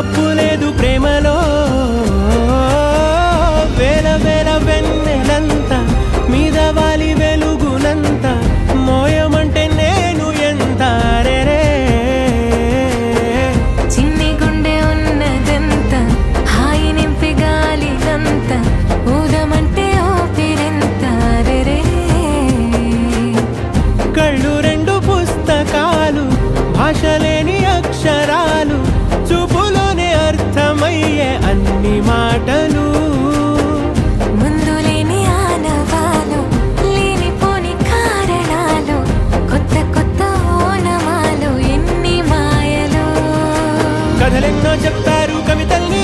తప్పు లేదు ప్రేమలో వేల వేల వెన్నెలంత మీద వాలి వెలుగునంత మోయమంటే నేను ఎంత రే చిన్ని గుండె ఉన్నదంత హాయి నింపి గాలినంత ఊదమంటే ఊపిరెంత రే కళ్ళు రెండు పుస్తకాలు భాష లేని అక్షరాలు చూపులోనే అర్థమయ్యే అన్ని మాటలు ముందు లేని ఆనవాలు లేనిపోని కారణాలు కొత్త కొత్త ఓనమాలు ఎన్ని మాయలు కథలెన్నో చెప్తారు కవితల్ని